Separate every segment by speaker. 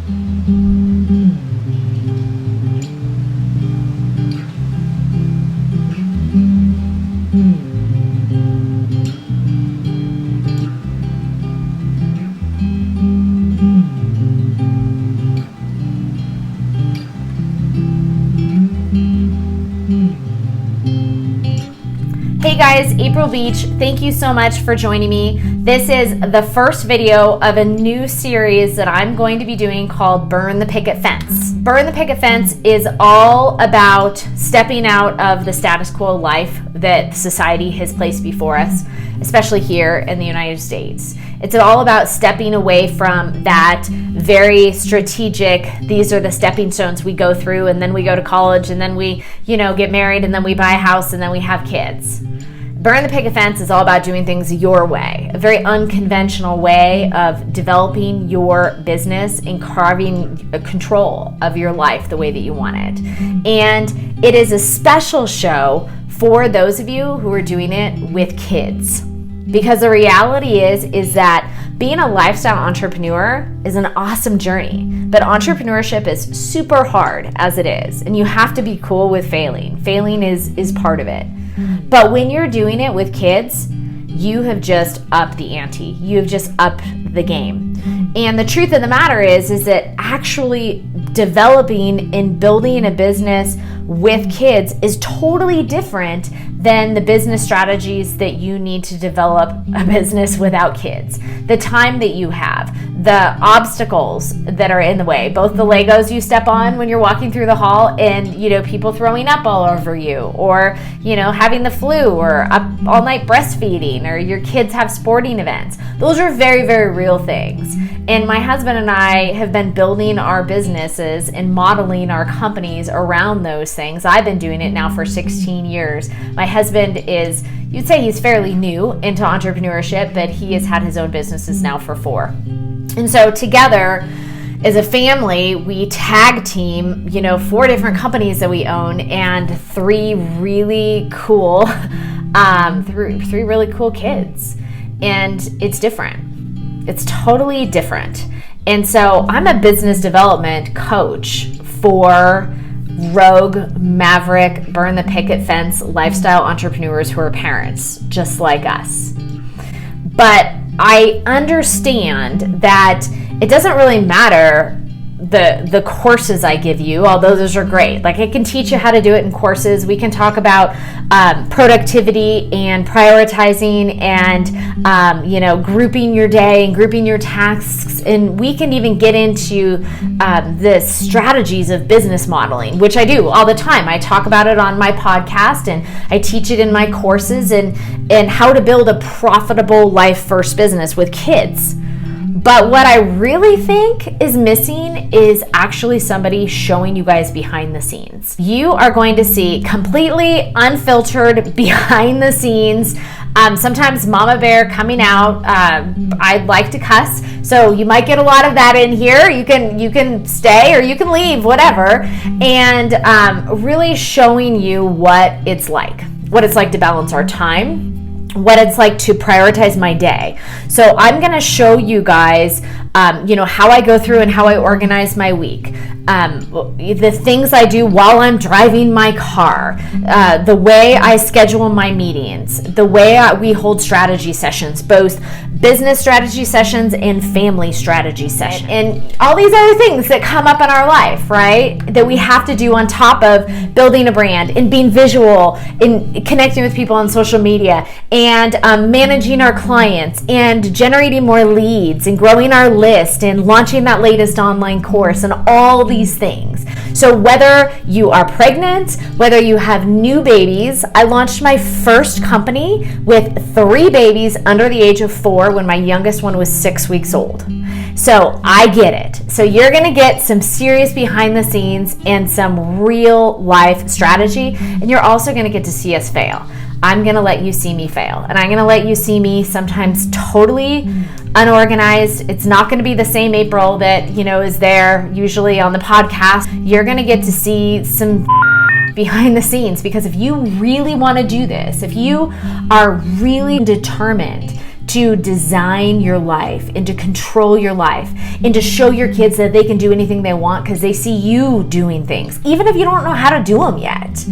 Speaker 1: Hey guys, April Beach, thank you so much for joining me. This is the first video of a new series that I'm going to be doing called Burn the Picket Fence. Burn the Picket Fence is all about stepping out of the status quo life that society has placed before us, especially here in the United States. It's all about stepping away from that very strategic, these are the stepping stones we go through, and then we go to college, and then we, get married, and then we buy a house, and then we have kids. Burn the Picket Fence is all about doing things your way, a very unconventional way of developing your business and carving control of your life the way that you want it. And it is a special show for those of you who are doing it with kids. Because the reality is that being a lifestyle entrepreneur is an awesome journey, but entrepreneurship is super hard as it is, and you have to be cool with failing. Failing is part of it. But when you're doing it with kids, you have just upped the ante. You have just upped the game. And the truth of the matter is that actually developing and building a business with kids is totally different than the business strategies that you need to develop a business without kids. The time that you have, the obstacles that are in the way, both the Legos you step on when you're walking through the hall and, people throwing up all over you, or, having the flu, or up all night breastfeeding, or your kids have sporting events. Those are very, very real things. And my husband and I have been building our businesses and modeling our companies around those things. I've been doing it now for 16 years. My husband is, you'd say he's fairly new into entrepreneurship, but he has had his own businesses now for 4. And so together, as a family, we tag team, 4 different companies that we own and 3 really cool, 3 really cool kids. And it's different. It's totally different. And so I'm a business development coach for rogue, maverick, burn the picket fence lifestyle entrepreneurs who are parents, just like us. But I understand that it doesn't really matter the courses I give you, although those are great. Like, I can teach you how to do it in courses. We can talk about productivity and prioritizing and grouping your day and grouping your tasks, and we can even get into the strategies of business modeling, which I do all the time. I talk about it on my podcast, and I teach it in my courses, and how to build a profitable life first business with kids. But what I really think is missing is actually somebody showing you guys behind the scenes. You are going to see completely unfiltered behind the scenes. Sometimes Mama Bear coming out. I like to cuss, so you might get a lot of that in here. You can stay or you can leave, whatever. And really showing you what it's like to balance our time, what it's like to prioritize my day. So I'm going to show you guys, how I go through and how I organize my week. The things I do while I'm driving my car, the way I schedule my meetings, the way we hold strategy sessions, both business strategy sessions and family strategy sessions, and all these other things that come up in our life, right? That we have to do on top of building a brand and being visual and connecting with people on social media and managing our clients and generating more leads and growing our list and launching that latest online course and all these things. So whether you are pregnant, whether you have new babies, I launched my first company with 3 babies under the age of 4 when my youngest one was 6 weeks old. So I get it. So you're going to get some serious behind the scenes and some real life strategy, and you're also going to get to see us fail. I'm going to let you see me fail, and I'm going to let you see me sometimes totally unorganized. It's not going to be the same April that, is there usually on the podcast. You're going to get to see some behind the scenes, because if you really want to do this, if you are really determined to design your life and to control your life and to show your kids that they can do anything they want because they see you doing things, even if you don't know how to do them yet,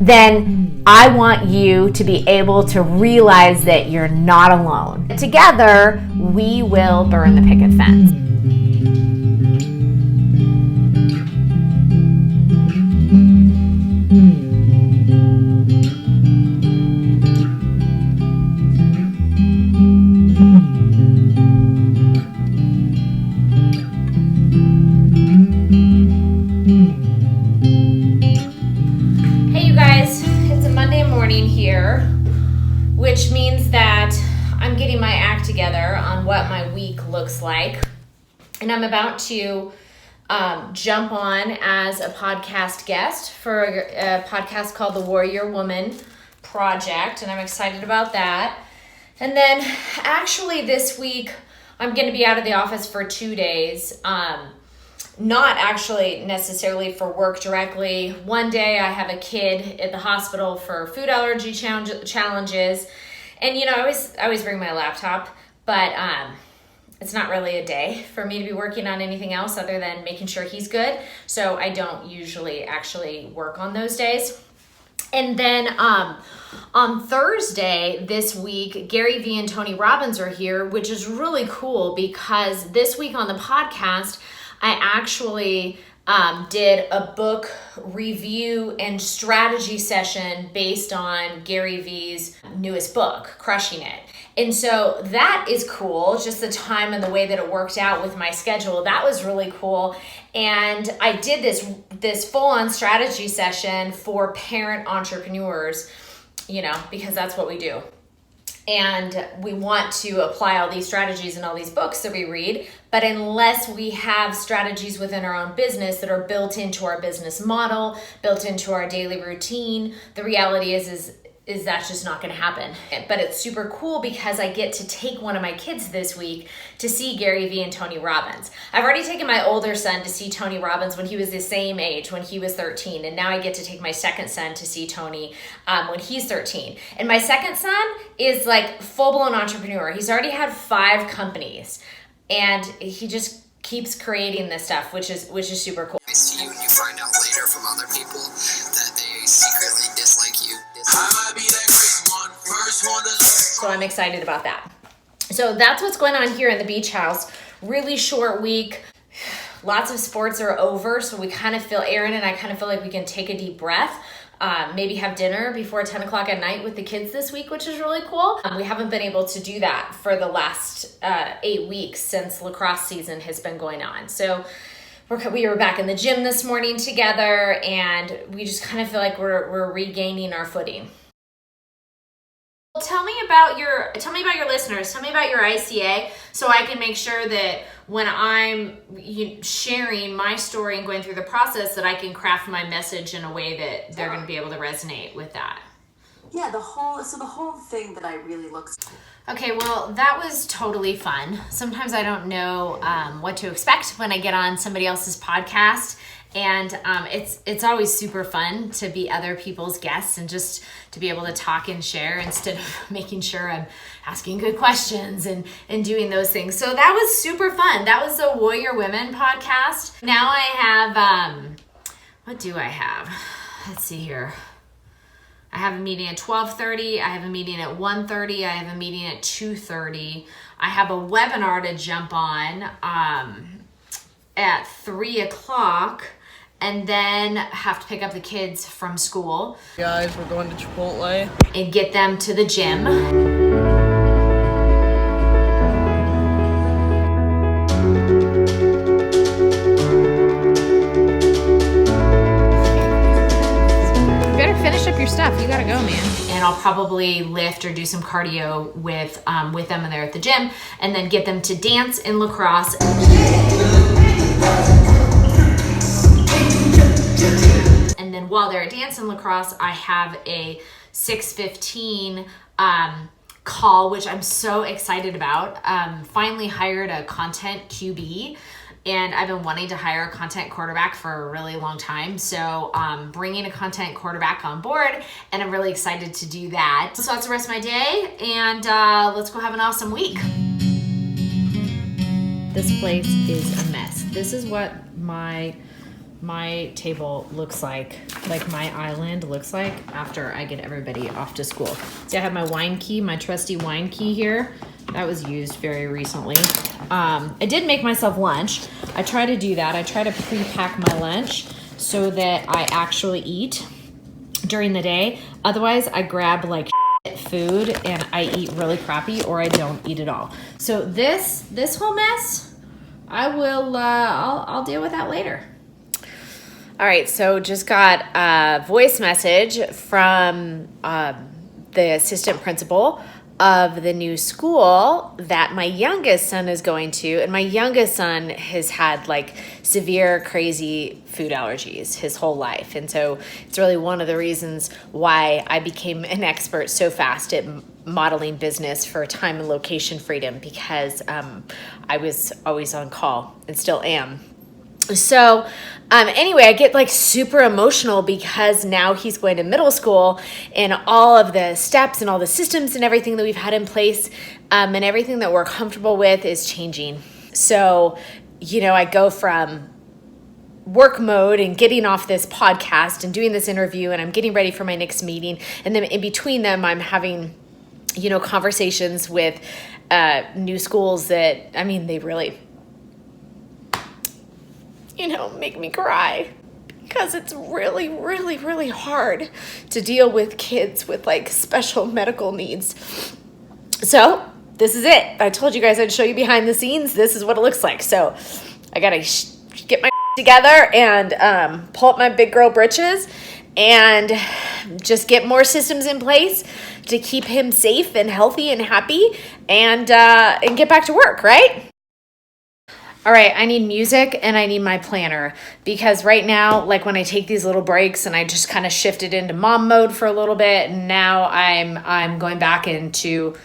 Speaker 1: then I want you to be able to realize that you're not alone. Together, we will burn the picket fence. Which means that I'm getting my act together on what my week looks like. And I'm about to jump on as a podcast guest for a podcast called The Warrior Woman Project. And I'm excited about that. And then actually this week, I'm going to be out of the office for 2 days. Not actually necessarily for work directly. One day I have a kid at the hospital for food allergy challenges. And, you know, I always bring my laptop, but it's not really a day for me to be working on anything else other than making sure he's good. So I don't usually actually work on those days. And then on Thursday this week, Gary Vee and Tony Robbins are here, which is really cool because this week on the podcast, I actually did a book review and strategy session based on Gary Vee's newest book, Crushing It. And so that is cool, just the time and the way that it worked out with my schedule. That was really cool. And I did this full-on strategy session for parent entrepreneurs, you know, because that's what we do. And we want to apply all these strategies in all these books that we read. But unless we have strategies within our own business that are built into our business model, built into our daily routine, the reality is that's just not going to happen. But it's super cool because I get to take one of my kids this week to see Gary Vee and Tony Robbins. I've already taken my older son to see Tony Robbins when he was the same age, when he was 13. And now I get to take my second son to see Tony when he's 13. And my second son is like full-blown entrepreneur. He's already had 5 companies and he just keeps creating this stuff, which is super cool.
Speaker 2: I see you and you find out later from other people that they secretly dislike you.
Speaker 1: So I'm excited about that. So that's what's going on here in the beach house. Really short week. Lots of sports are over. So we kind of feel, Aaron and I kind of feel like we can take a deep breath. Maybe have dinner before 10 o'clock at night with the kids this week, which is really cool. We haven't been able to do that for the last 8 weeks since lacrosse season has been going on. So we were back in the gym this morning together, and we just kind of feel like we're regaining our footing. Tell me about your listeners. Tell me about your ICA so I can make sure that when I'm sharing my story and going through the process that I can craft my message in a way that they're going to be able to resonate with that.
Speaker 3: Yeah, the whole thing that I really looked.
Speaker 1: Okay, well, that was totally fun. Sometimes I don't know what to expect when I get on somebody else's podcast. And it's always super fun to be other people's guests and just to be able to talk and share instead of making sure I'm asking good questions and doing those things. So that was super fun. That was the Warrior Women podcast. Now I have, what do I have? Let's see here. I have a meeting at 12:30. I have a meeting at 1:30. I have a meeting at 2:30. I have a webinar to jump on at 3 o'clock. And then have to pick up the kids from school.
Speaker 4: Guys, we're going to Chipotle.
Speaker 1: And get them to the gym. You better finish up your stuff. You gotta go, man. And I'll probably lift or do some cardio with them when they're at the gym. And then get them to dance in lacrosse. And then while they're dancing lacrosse, I have a 6:15 call, which I'm so excited about. Finally hired a content QB, and I've been wanting to hire a content quarterback for a really long time. So bringing a content quarterback on board, and I'm really excited to do that. So that's the rest of my day, and let's go have an awesome week. This place is a mess. This is what my table looks like my island looks like after I get everybody off to school. So I have my wine key, my trusty wine key here. That was used very recently. I did make myself lunch. I try to do that. I try to pre-pack my lunch so that I actually eat during the day. Otherwise, I grab like food and I eat really crappy, or I don't eat at all. So this whole mess, I'll deal with that later. All right, so just got a voice message from the assistant principal of the new school that my youngest son is going to. And my youngest son has had like severe, crazy food allergies his whole life. And so it's really one of the reasons why I became an expert so fast at modeling business for time and location freedom, because I was always on call and still am. So anyway, I get like super emotional because now he's going to middle school, and all of the steps and all the systems and everything that we've had in place and everything that we're comfortable with is changing. So, I go from work mode and getting off this podcast and doing this interview, and I'm getting ready for my next meeting. And then in between them, I'm having, conversations with new schools that, they really, make me cry, because it's really, really, really hard to deal with kids with like special medical needs. So this is it. I told you guys I'd show you behind the scenes. This is what it looks like. So I got to get my together and pull up my big girl britches and just get more systems in place to keep him safe and healthy and happy, and get back to work, right? All right, I need music and I need my planner, because right now, like when I take these little breaks and I just kind of shifted into mom mode for a little bit, and now I'm going back into,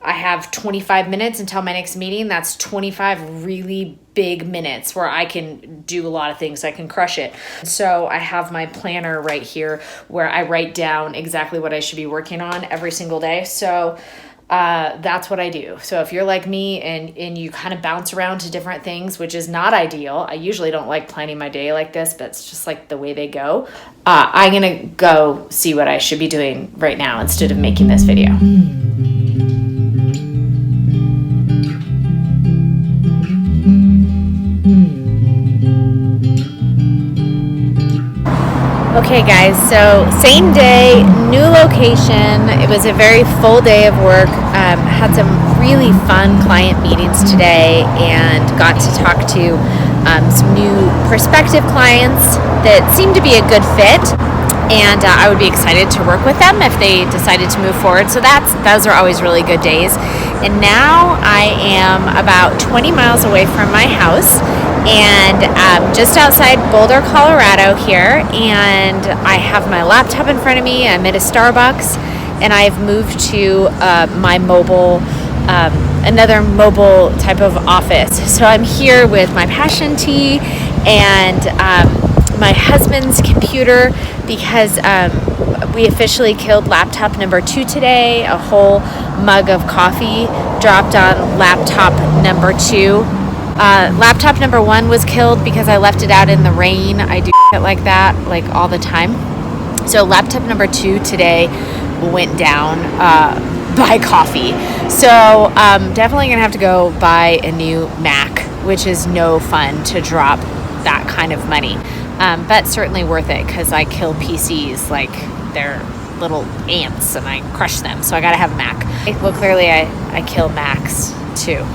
Speaker 1: I have 25 minutes until my next meeting. That's 25 really big minutes where I can do a lot of things. I can crush it. So I have my planner right here where I write down exactly what I should be working on every single day. So that's what I do. So if you're like me and you kind of bounce around to different things, which is not ideal. I usually don't like planning my day like this, but it's just like the way they go. I'm going to go see what I should be doing right now instead of making this video. Okay guys, so same day, new location. It was a very full day of work. Had some really fun client meetings today and got to talk to some new prospective clients that seemed to be a good fit. And I would be excited to work with them if they decided to move forward. So those are always really good days. And now I am about 20 miles away from my house, and just outside Boulder, Colorado here, and I have my laptop in front of me. I'm at a Starbucks, and I've moved to my mobile, another mobile type of office. So I'm here with my passion tea and my husband's computer, because we officially killed laptop number 2 today. A whole mug of coffee dropped on laptop number 2. Laptop number 1 was killed because I left it out in the rain. I do it like that, like all the time. So laptop number 2 today went down by coffee. So definitely gonna have to go buy a new Mac, which is no fun to drop that kind of money. But certainly worth it, because I kill PCs like they're little ants and I crush them. So I gotta have a Mac. Well, clearly I kill Macs too.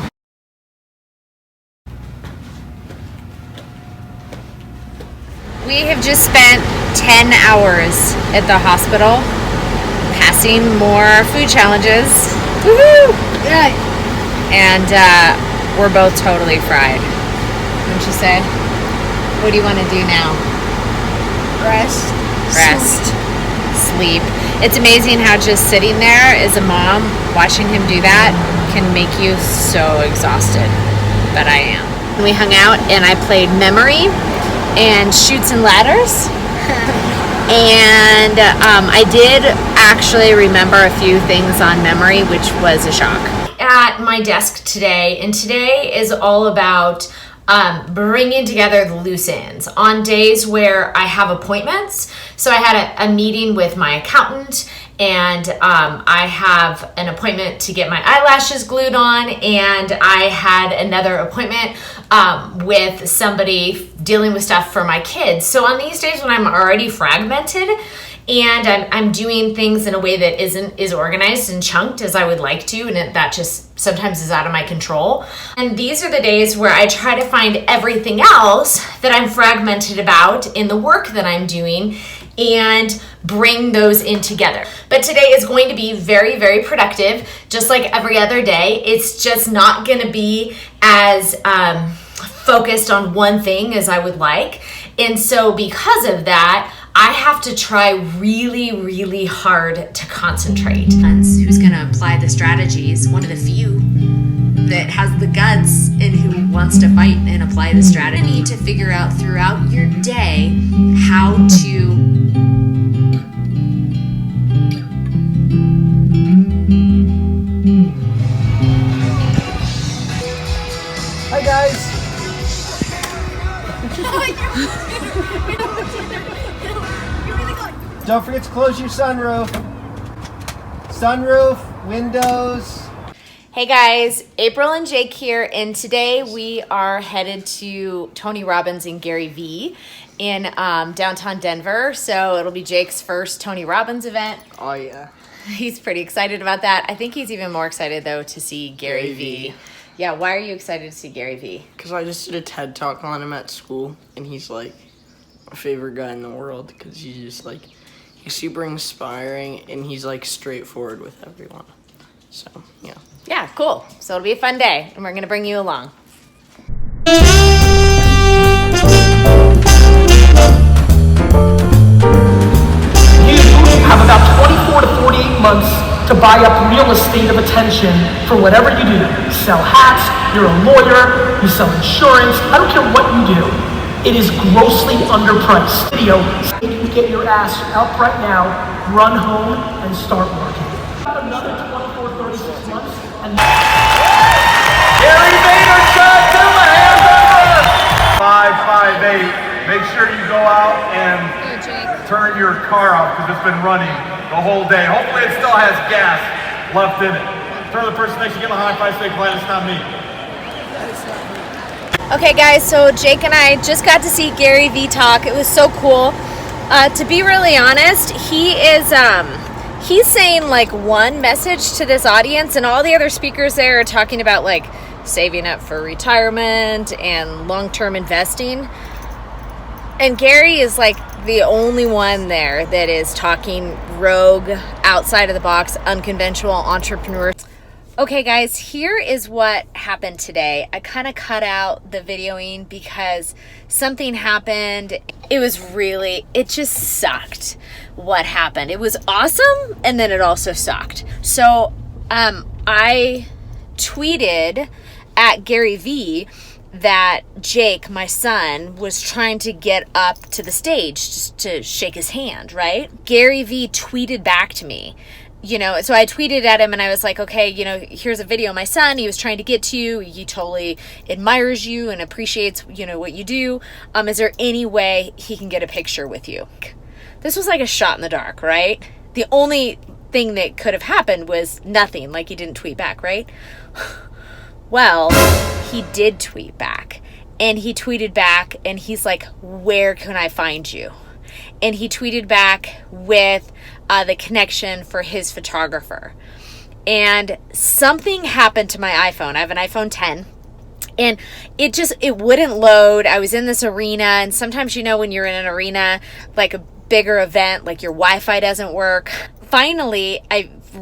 Speaker 1: We have just spent 10 hours at the hospital passing more food challenges. Woohoo! Yeah. And we're both totally fried. Wouldn't you say? What do you want to do now?
Speaker 3: Rest.
Speaker 1: Sleep. It's amazing how just sitting there as a mom, watching him do that, can make you so exhausted. But I am. We hung out and I played Memory and Chutes and Ladders. And I did actually remember a few things on Memory, which was a shock. At my desk today, and today is all about bringing together the loose ends on days where I have appointments. So I had a meeting with my accountant, and I have an appointment to get my eyelashes glued on, and I had another appointment with somebody dealing with stuff for my kids. So on these days when I'm already fragmented and I'm doing things in a way that isn't as organized and chunked as I would like to, and that just sometimes is out of my control. And these are the days where I try to find everything else that I'm fragmented about in the work that I'm doing and bring those in together. But today is going to be very, very productive, just like every other day. It's just not going to be as focused on one thing as I would like. And so because of that, I have to try really, really hard to concentrate. Who's going to apply the strategies, one of the few that has the guts and who wants to fight and apply the strategy. You need to figure out throughout your day how to
Speaker 5: Hi guys. Don't forget to close your sunroof. Sunroof, windows.
Speaker 1: Hey guys, April and Jake here, and today we are headed to Tony Robbins and Gary Vee in downtown Denver. So it'll be Jake's first Tony Robbins event.
Speaker 4: Oh yeah.
Speaker 1: He's pretty excited about that. I think he's even more excited though to see Gary Vee. Yeah, why are you excited to see Gary Vee?
Speaker 4: Because I just did a TED Talk on him at school, and he's like my favorite guy in the world because he's just like, he's super inspiring, and he's like straightforward with everyone. So, yeah.
Speaker 1: Yeah, cool. So it'll be a fun day, and we're going to bring you along.
Speaker 6: You have about 24 to 48 months to buy up real estate of attention for whatever you do. You sell hats, you're a lawyer, you sell insurance, I don't care what you do. It is grossly underpriced. Video, you get your ass up right now, run home, and start working. Another 24, 36 months, and
Speaker 7: Gary Vaynerchuk, to the hands over! 558. Make sure you go out and turn your car off because it's been running the whole day. Hopefully it still has gas left in it. Turn to the person next to you, give them a high five, say, glad it's not me.
Speaker 1: Okay guys, so Jake and I just got to see Gary Vee talk. It was so cool. To be really honest, he's saying like one message to this audience, and all the other speakers there are talking about like saving up for retirement and long-term investing. And Gary is like the only one there that is talking rogue, outside of the box, unconventional entrepreneur. Okay guys, here is what happened today. I kind of cut out the videoing because something happened. It just sucked what happened. It was awesome, and then it also sucked. So I tweeted at Gary Vee that Jake, my son, was trying to get up to the stage just to shake his hand, right? Gary Vee tweeted back to me. So I tweeted at him and I was like, okay, here's a video of my son. He was trying to get to you. He totally admires you and appreciates, what you do. Is there any way he can get a picture with you? This was like a shot in the dark, right? The only thing that could have happened was nothing, like he didn't tweet back, right? Well, he did tweet back, and he tweeted back and he's like, where can I find you? And he tweeted back with the connection for his photographer. And something happened to my iPhone. I have an iPhone 10. And it wouldn't load. I was in this arena, and sometimes, when you're in an arena, like a bigger event, like your Wi-Fi doesn't work. Finally,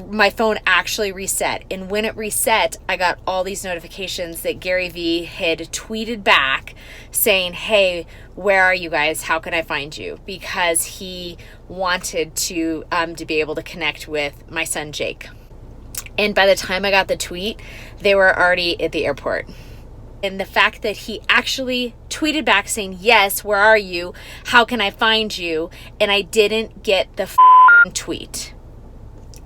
Speaker 1: my phone actually reset. And when it reset, I got all these notifications that Gary Vee had tweeted back saying, hey, where are you guys? How can I find you? Because he wanted to be able to connect with my son, Jake. And by the time I got the tweet, they were already at the airport. And the fact that he actually tweeted back saying, yes, where are you? How can I find you? And I didn't get the tweet.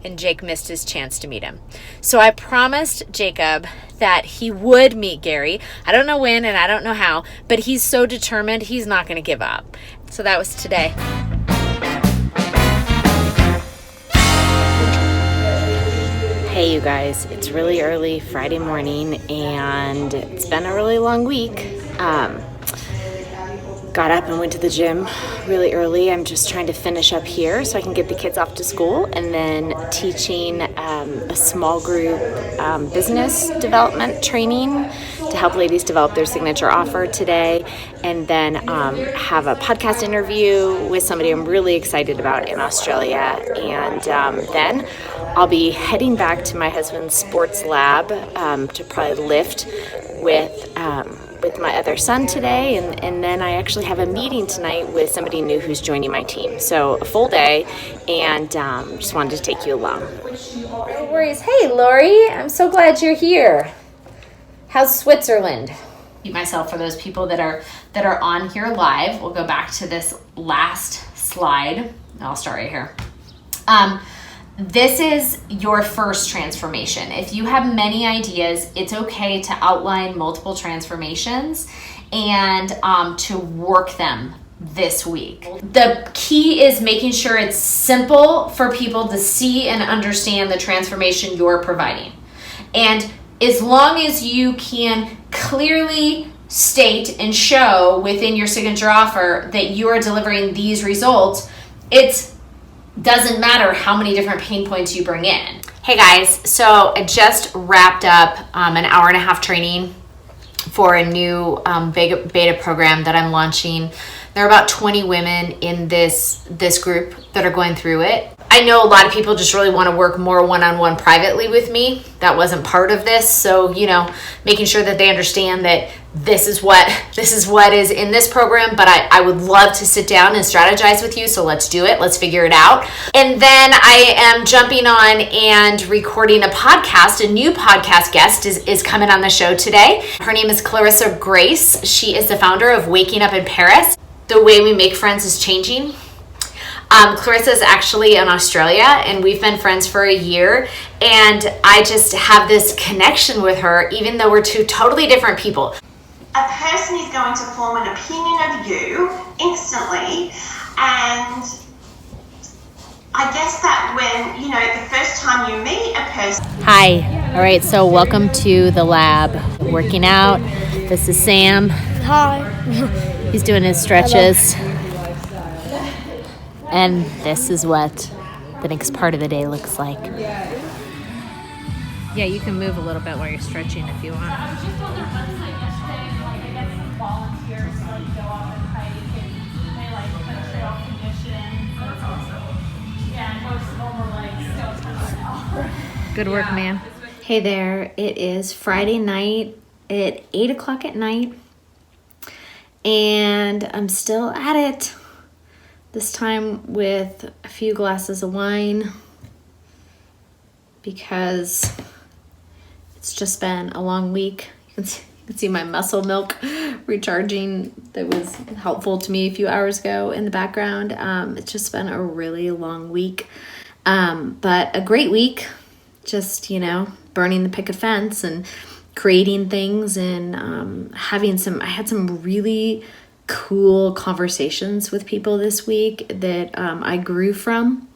Speaker 1: And Jake missed his chance to meet him. So I promised Jacob that he would meet Gary. I don't know when and I don't know how, but he's so determined he's not going to give up. So that was today. Hey you guys, it's really early Friday morning and it's been a really long week. Got up and went to the gym really early. I'm just trying to finish up here so I can get the kids off to school, and then teaching a small group business development training to help ladies develop their signature offer today, and then have a podcast interview with somebody I'm really excited about in Australia, and then I'll be heading back to my husband's sports lab to probably lift with my other son today, and then I actually have a meeting tonight with somebody new who's joining my team. So a full day, and just wanted to take you along. No worries. Hey, Lori, I'm so glad you're here. How's Switzerland? Myself, for those people that are on here live, we'll go back to this last slide. I'll start right here. This is your first transformation. If you have many ideas, it's okay to outline multiple transformations and to work them this week. The key is making sure it's simple for people to see and understand the transformation you're providing. And as long as you can clearly state and show within your signature offer that you are delivering these results, it doesn't matter how many different pain points you bring in. Hey guys, so I just wrapped up an hour-and-a-half training for a new beta program that I'm launching. There are about 20 women in this group that are going through it. I know a lot of people just really want to work more one-on-one privately with me. That wasn't part of this. So, making sure that they understand that this is what is in this program, but I would love to sit down and strategize with you. So let's do it. Let's figure it out. And then I am jumping on and recording a podcast. A new podcast guest is coming on the show today. Her name is Clarissa Grace. She is the founder of Waking Up in Paris. The way we make friends is changing. Clarissa is actually in Australia, and we've been friends for a year, and I just have this connection with her, even though we're two totally different people.
Speaker 8: A person is going to form an opinion of you instantly, and I guess that when, the first time you meet a person...
Speaker 1: Hi. All right, so welcome to the lab. Working out. This is Sam.
Speaker 9: Hi.
Speaker 1: He's doing his stretches. And this is what the next part of the day looks like. Yeah, you can move a little bit while you're stretching if you want. Good work, man. Hey there, it is Friday night at 8 o'clock at night, and I'm still at it. This time with a few glasses of wine because it's just been a long week. You can see my muscle milk recharging that was helpful to me a few hours ago in the background. It's just been a really long week, but a great week. Just, burning the picket fence and creating things and I had some really cool conversations with people this week that I grew from,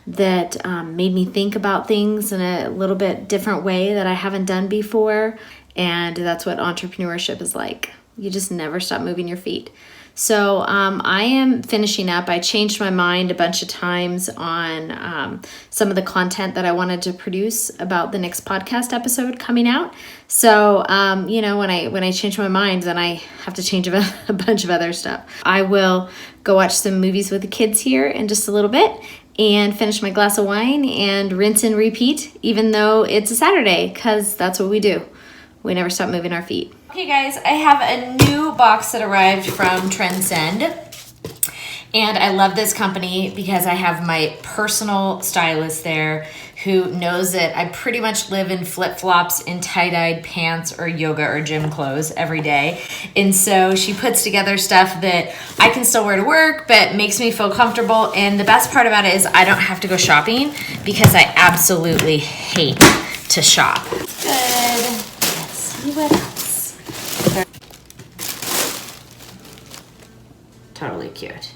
Speaker 1: that made me think about things in a little bit different way that I haven't done before. And that's what entrepreneurship is like. You just never stop moving your feet. So I am finishing up. I changed my mind a bunch of times on some of the content that I wanted to produce about the next podcast episode coming out. So, when I change my mind, then I have to change a bunch of other stuff. I will go watch some movies with the kids here in just a little bit and finish my glass of wine and rinse and repeat, even though it's a Saturday, because that's what we do. We never stop moving our feet. Okay, guys, I have a new box that arrived from Transcend. And I love this company because I have my personal stylist there who knows that I pretty much live in flip-flops and tie-dyed pants or yoga or gym clothes every day. And so she puts together stuff that I can still wear to work, but makes me feel comfortable. And the best part about it is I don't have to go shopping because I absolutely hate to shop. Good. Let's see what else. Totally cute.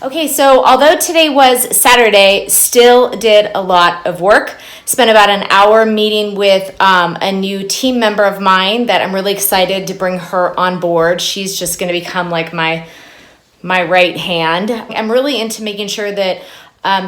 Speaker 1: Okay, so although today was Saturday, still did a lot of work. Spent about an hour meeting with a new team member of mine that I'm really excited to bring her on board. She's just going to become like my right hand. I'm really into making sure that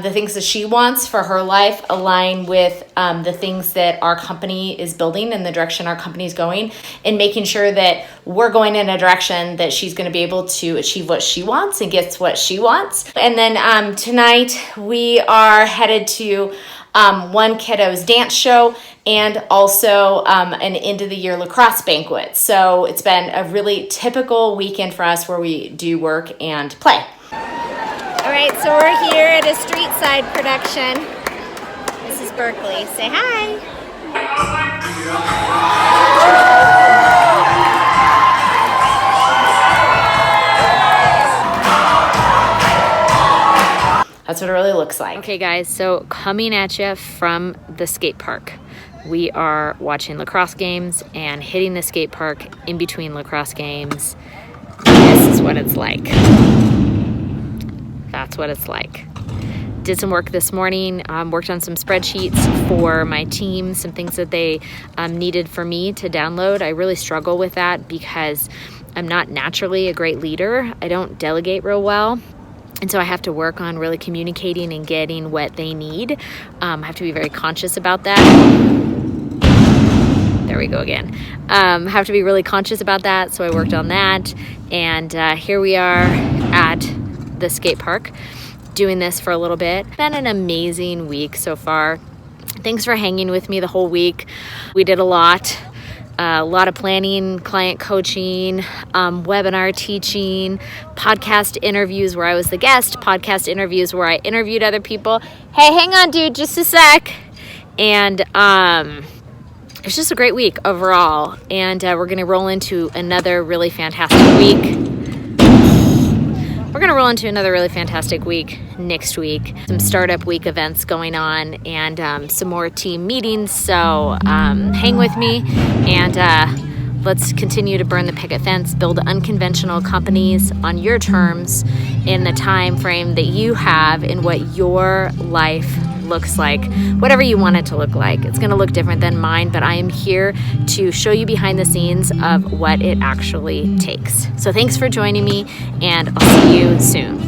Speaker 1: the things that she wants for her life align with the things that our company is building and the direction our company is going, and making sure that we're going in a direction that she's going to be able to achieve what she wants and gets what she wants. And then tonight we are headed to one kiddo's dance show and also an end of the year lacrosse banquet. So it's been a really typical weekend for us where we do work and play.
Speaker 9: All right, so we're here at a street side production. This is Berkeley. Say hi.
Speaker 1: That's what it really looks like. Okay, guys, so coming at you from the skate park. We are watching lacrosse games and hitting the skate park in between lacrosse games. This is what it's like. That's what it's like. Did some work this morning, worked on some spreadsheets for my team, some things that they needed for me to download. I really struggle with that because I'm not naturally a great leader. I don't delegate real well. And so I have to work on really communicating and getting what they need. I have to be very conscious about that. There we go again. Have to be really conscious about that. So I worked on that. And here we are at the skate park doing this for a little bit. Been an amazing week so far. Thanks for hanging with me the whole week. We did a lot of planning, client coaching, webinar teaching, podcast interviews where I was the guest, podcast interviews where I interviewed other people. Hey, hang on, dude, just a sec. And it's just a great week overall. And we're going to roll into another really fantastic week. We're going to roll into another really fantastic week next week. Some startup week events going on and some more team meetings. So hang with me and let's continue to burn the picket fence, build unconventional companies on your terms in the time frame that you have in what your life looks like, whatever you want it to look like. It's going to look different than mine, but I am here to show you behind the scenes of what it actually takes. So thanks for joining me, and I'll see you soon.